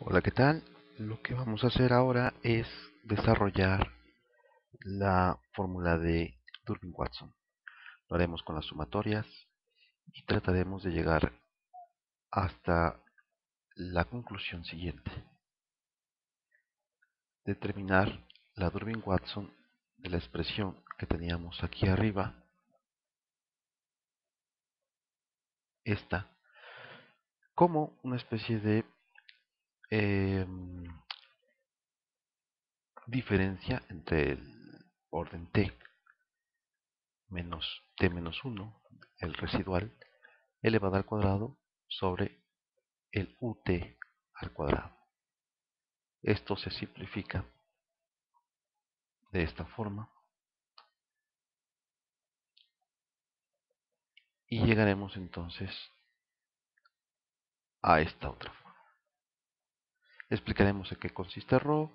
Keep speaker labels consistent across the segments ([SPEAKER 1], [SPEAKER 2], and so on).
[SPEAKER 1] Hola, ¿qué tal? Lo que vamos a hacer ahora es desarrollar la fórmula de Durbin-Watson. Lo haremos con las sumatorias y trataremos de llegar hasta la conclusión siguiente. Determinar la Durbin-Watson de la expresión que teníamos aquí arriba, esta, como una especie de eh, diferencia entre el orden t menos t menos 1, el residual, elevado al cuadrado sobre el ut al cuadrado. Esto se simplifica de esta forma y llegaremos entonces a esta otra forma. Explicaremos en qué consiste ρ,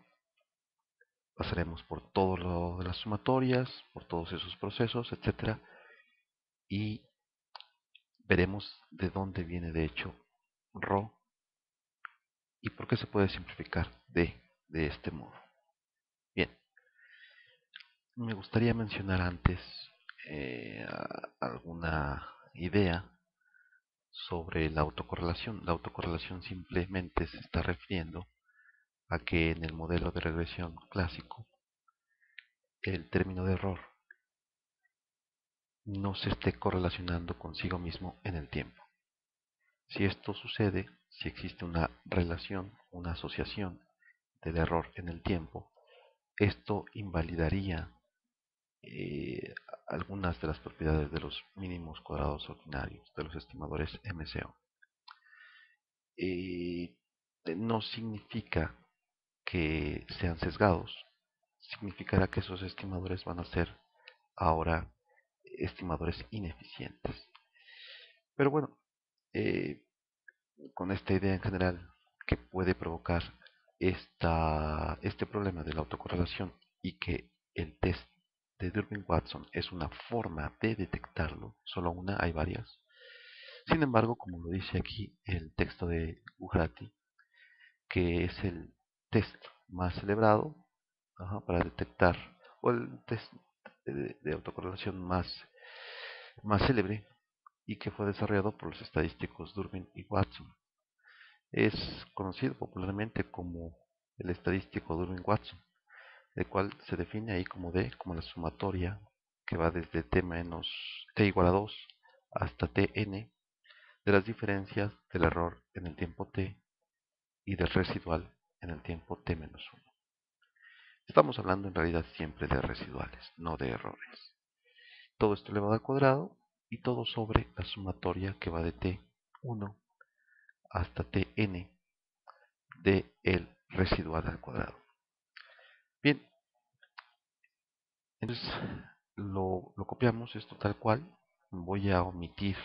[SPEAKER 1] pasaremos por todo lo de las sumatorias, por todos esos procesos, etcétera, y veremos de dónde viene de hecho ρ y por qué se puede simplificar de este modo. Bien, me gustaría mencionar antes alguna idea sobre la autocorrelación. La autocorrelación simplemente se está refiriendo a que en el modelo de regresión clásico el término de error no se esté correlacionando consigo mismo en el tiempo. Si esto sucede, si existe una relación, una asociación del error en el tiempo, esto invalidaría eh, algunas de las propiedades de los mínimos cuadrados ordinarios, de los estimadores MCO. No significa que sean sesgados, significará que esos estimadores van a ser ahora estimadores ineficientes. Pero bueno, eh, con esta idea en general que puede provocar este problema de la autocorrelación y que el test de Durbin-Watson es una forma de detectarlo, solo una, hay varias. Sin embargo, como lo dice aquí el texto de Buhrati, que es el test más celebrado para detectar, o el test de autocorrelación más célebre y que fue desarrollado por los estadísticos Durbin y Watson. Es conocido popularmente como el estadístico Durbin-Watson, el cual se define ahí como D, como la sumatoria que va desde t menos t igual a 2 hasta tn de las diferencias del error en el tiempo t y del residual en el tiempo t menos 1. Estamos hablando en realidad siempre de residuales, no de errores. Todo esto elevado al cuadrado y todo sobre la sumatoria que va de t1 hasta tn de el residual al cuadrado. Bien, entonces lo copiamos esto tal cual. Voy a omitir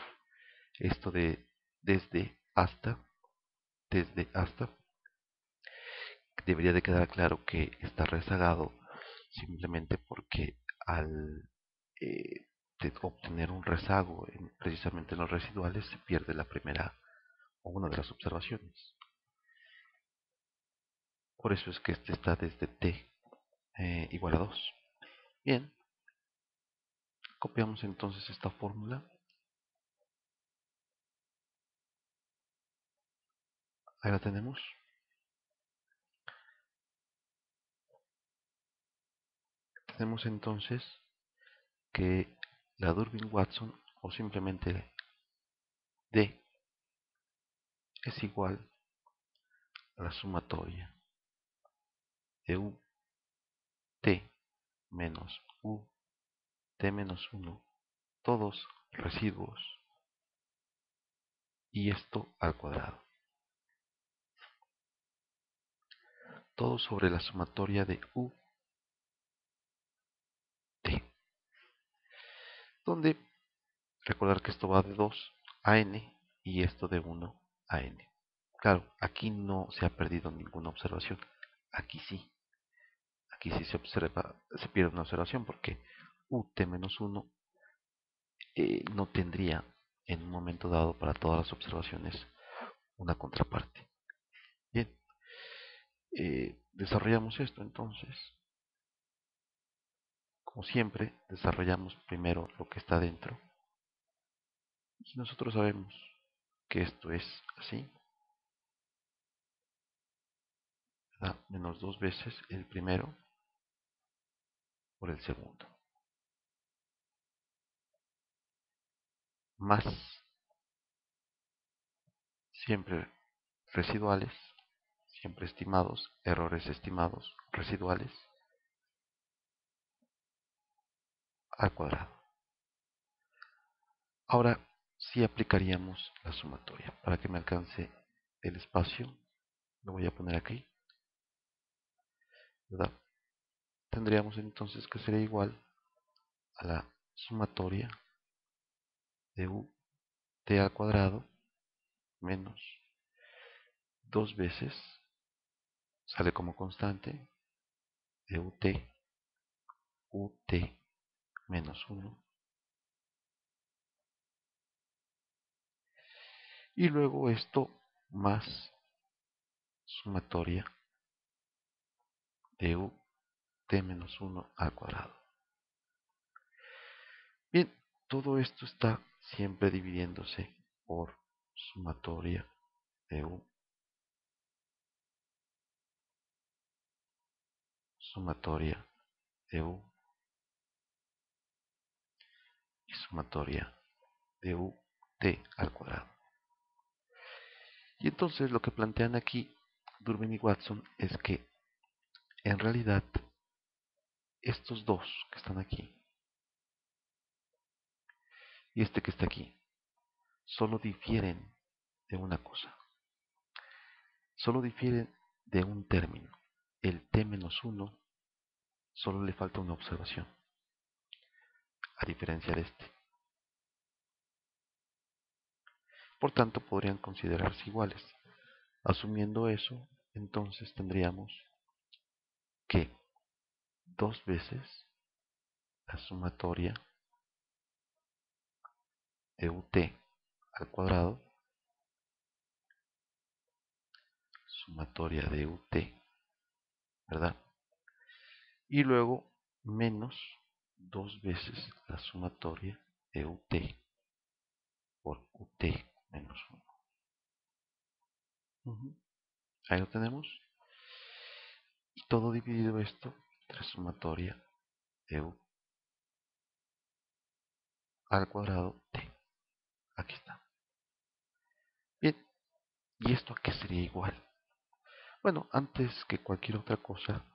[SPEAKER 1] esto de desde hasta, desde hasta. Debería de quedar claro que está rezagado simplemente porque al obtener un rezago precisamente en los residuales se pierde la primera o una de las observaciones. Por eso es que este está desde t igual a 2. Bien, copiamos entonces esta fórmula. Ahí la tenemos. Tenemos entonces que la Durbin-Watson o simplemente D es igual a la sumatoria de u t menos u t menos 1, todos residuos, y esto al cuadrado. Todo sobre la sumatoria de u t, donde recordar que esto va de 2 a n y esto de 1 a n. Claro, aquí no se ha perdido ninguna observación. Aquí sí. Aquí sí se observa, se pierde una observación porque ut menos 1 no tendría en un momento dado para todas las observaciones una contraparte. Bien, desarrollamos esto entonces. Como siempre, desarrollamos primero lo que está dentro. Y nosotros sabemos que esto es así. Da menos 2 veces el primero por el segundo. Más siempre residuales, siempre estimados, errores estimados residuales al cuadrado. Ahora sí aplicaríamos la sumatoria. Para que me alcance el espacio, lo voy a poner aquí, ¿verdad? Tendríamos entonces que ser igual a la sumatoria de ut al cuadrado menos 2 veces, sale como constante, de ut menos 1, y luego esto más sumatoria de ut menos 1 al cuadrado. Bien, todo esto está siempre dividiéndose por sumatoria de u, sumatoria de u y sumatoria de ut al cuadrado. Y entonces lo que plantean aquí Durbin y Watson es que en realidad estos dos que están aquí y este que está aquí solo difieren de una cosa, solo difieren de un término. El t-1 solo le falta una observación, a diferencia de este. Por tanto, podrían considerarse iguales. Asumiendo eso, entonces tendríamos que 2 veces la sumatoria de ut al cuadrado, sumatoria de ut, ¿verdad? Y luego menos 2 veces la sumatoria de ut por ut menos 1. Ahí lo tenemos. Y todo dividido esto entre sumatoria de u al cuadrado t. Aquí está. Bien, ¿y esto a qué sería igual? Bueno, antes que cualquier otra cosa,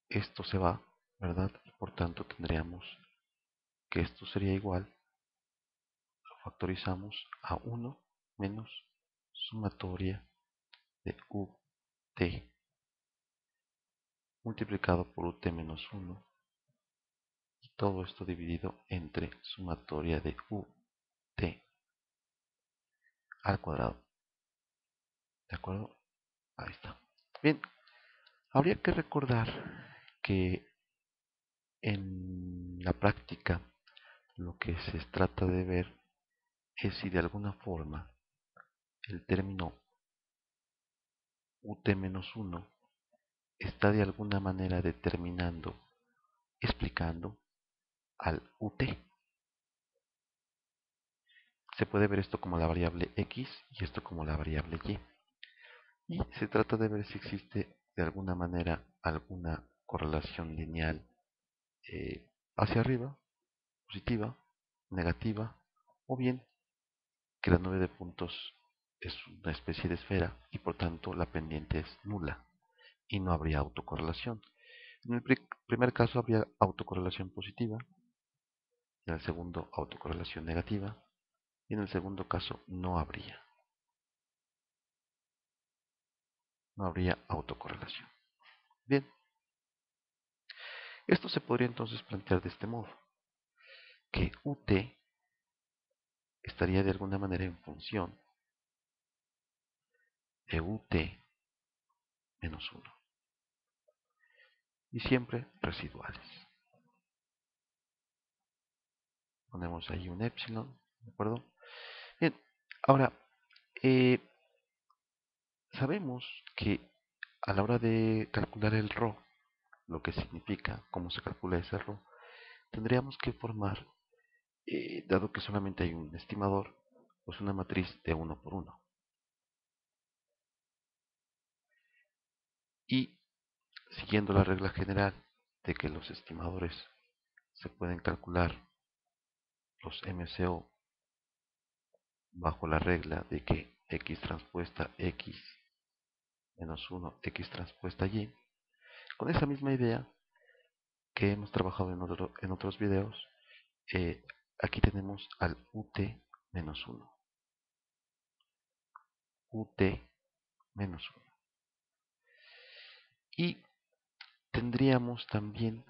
[SPEAKER 1] esto se va, ¿verdad? Y por tanto tendríamos que esto sería igual, lo factorizamos a 1 menos sumatoria de ut multiplicado por ut menos 1 y todo esto dividido entre sumatoria de ut al cuadrado. ¿De acuerdo? Ahí está. Bien, habría que recordar que en la práctica lo que se trata de ver es si de alguna forma el término ut-1 está de alguna manera determinando, explicando al ut. Se puede ver esto como la variable x y esto como la variable y. Y se trata de ver si existe de alguna manera alguna correlación lineal hacia arriba, positiva, negativa, o bien que la nube de puntos es una especie de esfera y por tanto la pendiente es nula y no habría autocorrelación. En el primer caso habría autocorrelación positiva, en el segundo autocorrelación negativa y en el segundo caso no habría autocorrelación. Bien, esto se podría entonces plantear de este modo, que ut estaría de alguna manera en función de ut menos 1 y siempre residuales. Ponemos ahí un epsilon, ¿de acuerdo? Bien, ahora, sabemos que a la hora de calcular el ρ, lo que significa, cómo se calcula ese ρ, tendríamos que formar, dado que solamente hay un estimador, pues una matriz de 1 por 1. Y siguiendo la regla general de que los estimadores se pueden calcular los MCO bajo la regla de que x transpuesta x menos 1 x transpuesta y, con esa misma idea que hemos trabajado en otros videos, aquí tenemos al ut menos 1. Ut menos 1. Y tendríamos también,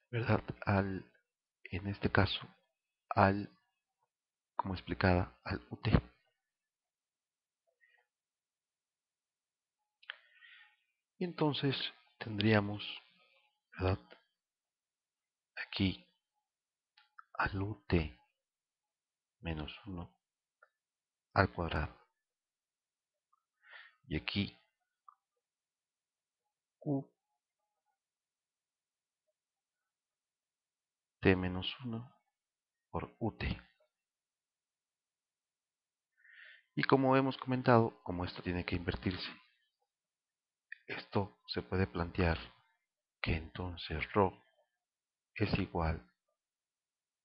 [SPEAKER 1] ¿verdad? En este caso, como explicada, al ut. Y entonces tendríamos, ¿verdad? Aquí al ut menos 1 al cuadrado. Y aquí ut menos 1 por ut. Y como hemos comentado, como esto tiene que invertirse, esto se puede plantear que entonces ρ es igual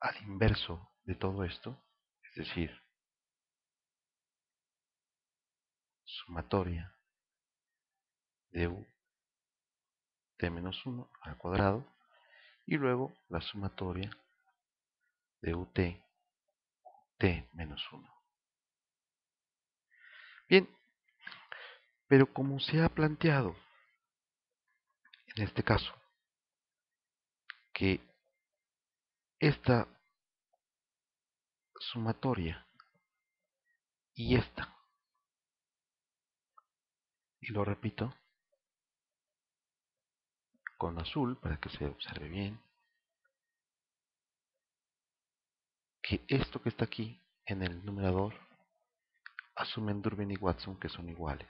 [SPEAKER 1] al inverso de todo esto, es decir, sumatoria de ut menos 1 al cuadrado y luego la sumatoria de ut menos 1. Bien, pero como se ha planteado en este caso que esta sumatoria y esta, y lo repito con azul para que se observe bien, que esto que está aquí en el numerador asumen Durbin y Watson que son iguales.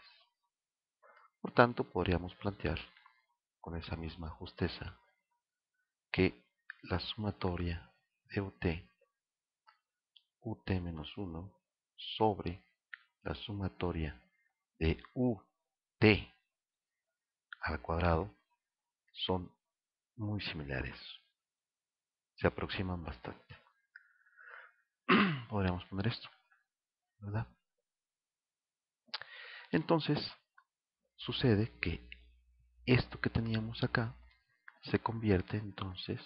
[SPEAKER 1] Por tanto, podríamos plantear con esa misma justeza que la sumatoria de ut menos 1 sobre la sumatoria de ut al cuadrado son muy similares, se aproximan bastante. Podríamos poner esto, ¿verdad? Entonces, sucede que esto que teníamos acá se convierte entonces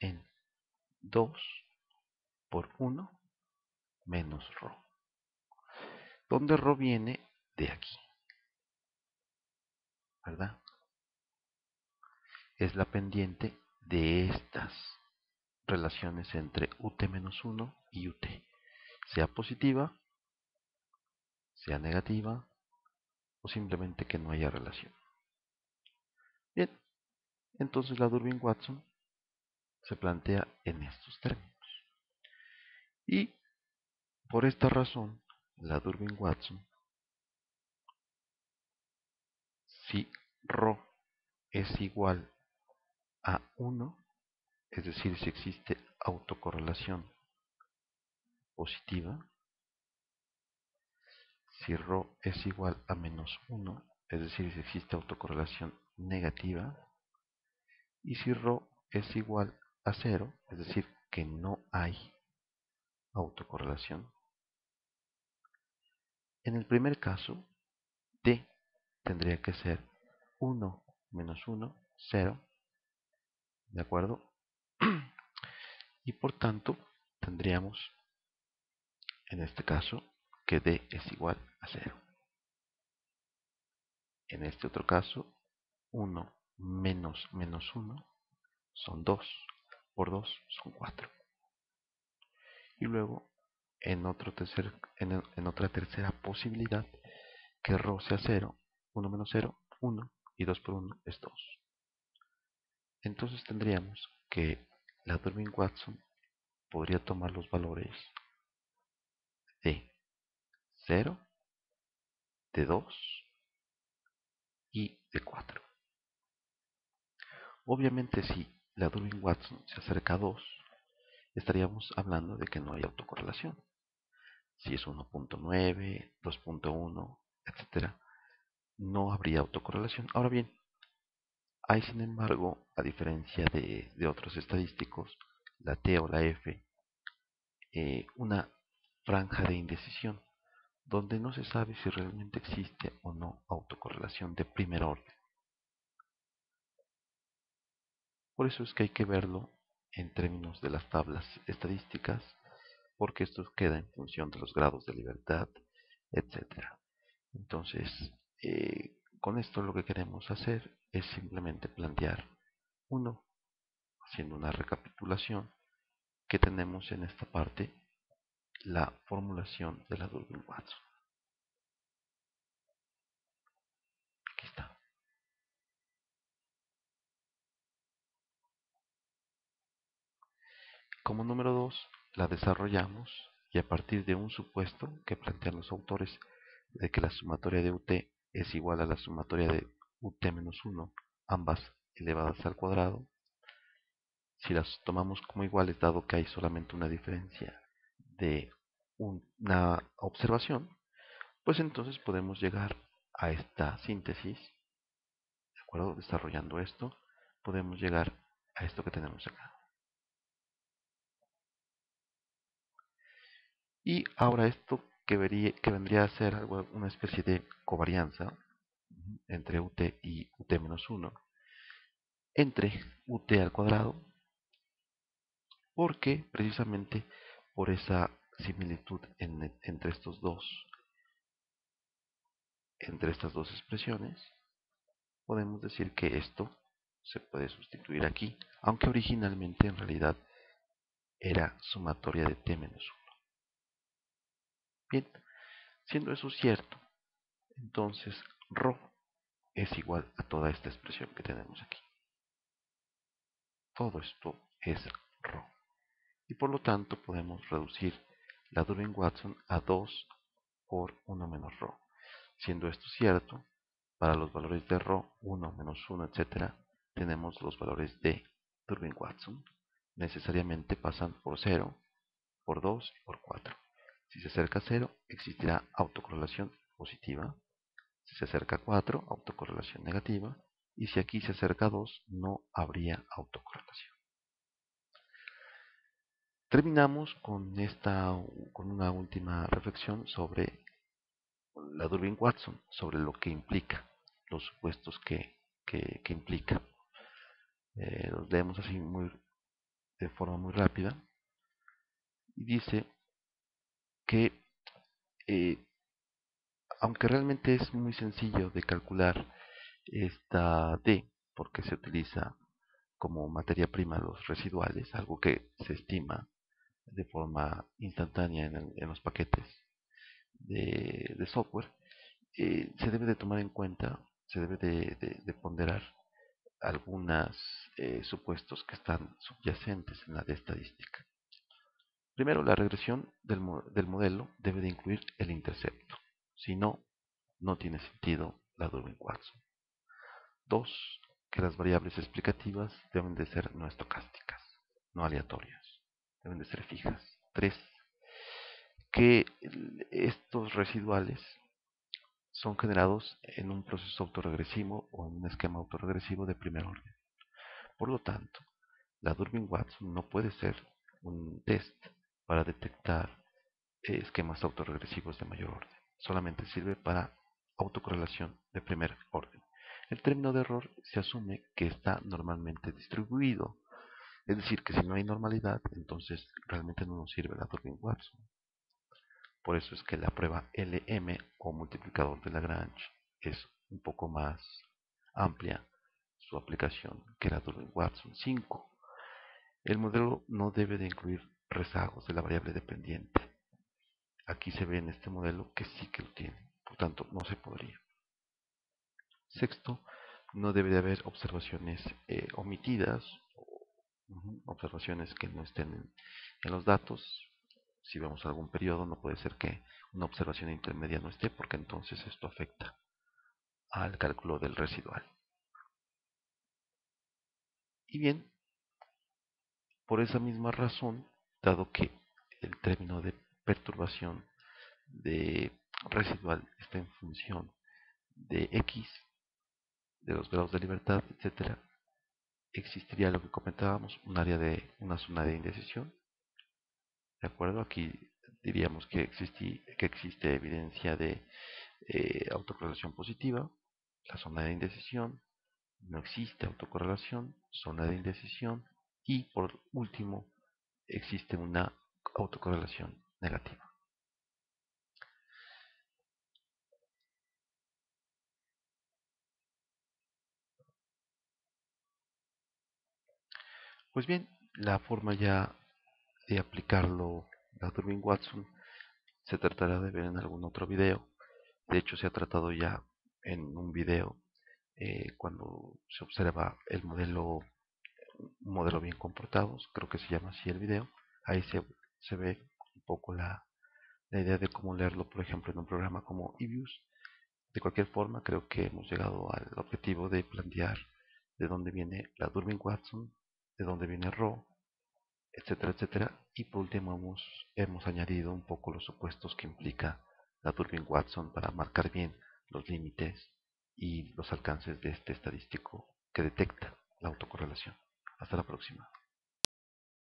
[SPEAKER 1] en 2 por 1 menos ρ, donde ρ viene de aquí, ¿verdad? Es la pendiente de estas relaciones entre ut menos 1 y ut, sea positiva, sea negativa o simplemente que no haya relación. Bien, entonces la Durbin-Watson se plantea en estos términos. Y por esta razón, la Durbin-Watson, si ρ es igual a 1, es decir, si existe autocorrelación positiva, si ρ es igual a menos 1, es decir, si existe autocorrelación negativa, y si ρ es igual a 0, es decir, que no hay autocorrelación. En el primer caso, t tendría que ser 1 menos 1, 0, ¿de acuerdo? Y por tanto, tendríamos en este caso que d es igual a 0. En este otro caso, 1 menos menos 1 son 2, por 2 son 4. Y luego, en otra tercera posibilidad, que ρ sea 0, 1 menos 0, 1, y 2 por 1 es 2. Entonces tendríamos que la Durbin-Watson podría tomar los valores de 0, de 2 y de 4. Obviamente si la Durbin-Watson se acerca a 2, estaríamos hablando de que no hay autocorrelación. Si es 1.9, 2.1, etc., no habría autocorrelación. Ahora bien, hay sin embargo, a diferencia de otros estadísticos, la T o la F, una franja de indecisión, donde no se sabe si realmente existe o no autocorrelación de primer orden. Por eso es que hay que verlo en términos de las tablas estadísticas, porque esto queda en función de los grados de libertad, etcétera. Entonces, con esto lo que queremos hacer es simplemente plantear, uno, haciendo una recapitulación, que tenemos en esta parte la formulación de la Durbin-Watson. Aquí está. Como número 2, la desarrollamos y a partir de un supuesto que plantean los autores de que la sumatoria de UT es igual a la sumatoria de UT-1, ambas elevadas al cuadrado, si las tomamos como iguales, dado que hay solamente una diferencia de una observación, pues entonces podemos llegar a esta síntesis, ¿de acuerdo? Desarrollando esto, podemos llegar a esto que tenemos acá. Y ahora esto que vendría a ser una especie de covarianza entre UT y UT-1 entre UT al cuadrado, porque precisamente por esa similitud entre estas dos expresiones, podemos decir que esto se puede sustituir aquí, aunque originalmente en realidad era sumatoria de t-1. Bien, siendo eso cierto, entonces ρ es igual a toda esta expresión que tenemos aquí. Todo esto es ρ. Y por lo tanto podemos reducir la Durbin-Watson a 2 por 1 menos ρ. Siendo esto cierto, para los valores de ρ, 1, menos 1, etc., tenemos los valores de Durbin-Watson. Necesariamente pasan por 0, por 2 y por 4. Si se acerca a 0, existirá autocorrelación positiva. Si se acerca a 4, autocorrelación negativa. Y si aquí se acerca a 2, no habría autocorrelación. Terminamos con una última reflexión sobre la Durbin-Watson, sobre lo que implica, los supuestos que implica. Los leemos así de forma muy rápida. Y dice que, eh, aunque realmente es muy sencillo de calcular esta D, porque se utiliza como materia prima los residuales, algo que se estima de forma instantánea en los paquetes de software, se debe de tomar en cuenta, se debe de ponderar algunos supuestos que están subyacentes en la de estadística. Primero, la regresión del modelo debe de incluir el intercepto. Si no, no tiene sentido la Durbin-Watson. 2. Que las variables explicativas deben de ser no estocásticas, no aleatorias. Deben de ser fijas. 3. Que estos residuales son generados en un proceso autorregresivo o en un esquema autorregresivo de primer orden. Por lo tanto, la Durbin-Watson no puede ser un test para detectar esquemas autorregresivos de mayor orden. Solamente sirve para autocorrelación de primer orden. El término de error se asume que está normalmente distribuido. Es decir, que si no hay normalidad, entonces realmente no nos sirve la Durbin-Watson. Por eso es que la prueba LM o multiplicador de Lagrange es un poco más amplia su aplicación que la Durbin-Watson. 5. El modelo no debe de incluir rezagos de la variable dependiente. Aquí se ve en este modelo que sí que lo tiene, por tanto no se podría. Sexto, no debe de haber observaciones omitidas observaciones que no estén en los datos. Si vemos algún periodo, no puede ser que una observación intermedia no esté, porque entonces esto afecta al cálculo del residual. Y bien, por esa misma razón, dado que el término de perturbación de residual está en función de X, de los grados de libertad, etcétera, existiría lo que comentábamos, una zona de indecisión. ¿De acuerdo? Aquí diríamos que existe evidencia de autocorrelación positiva, la zona de indecisión, no existe autocorrelación, zona de indecisión y por último existe una autocorrelación negativa. Pues bien, la forma ya de aplicarlo a Durbin-Watson se tratará de ver en algún otro video. De hecho, se ha tratado ya en un video cuando se observa un modelo bien comportado, creo que se llama así el video. Ahí se ve un poco la idea de cómo leerlo, por ejemplo, en un programa como eViews. De cualquier forma, creo que hemos llegado al objetivo de plantear de dónde viene la Durbin-Watson, de dónde viene Rho, etcétera, etcétera. Y por último hemos añadido un poco los supuestos que implica la Durbin-Watson para marcar bien los límites y los alcances de este estadístico que detecta la autocorrelación. Hasta la próxima.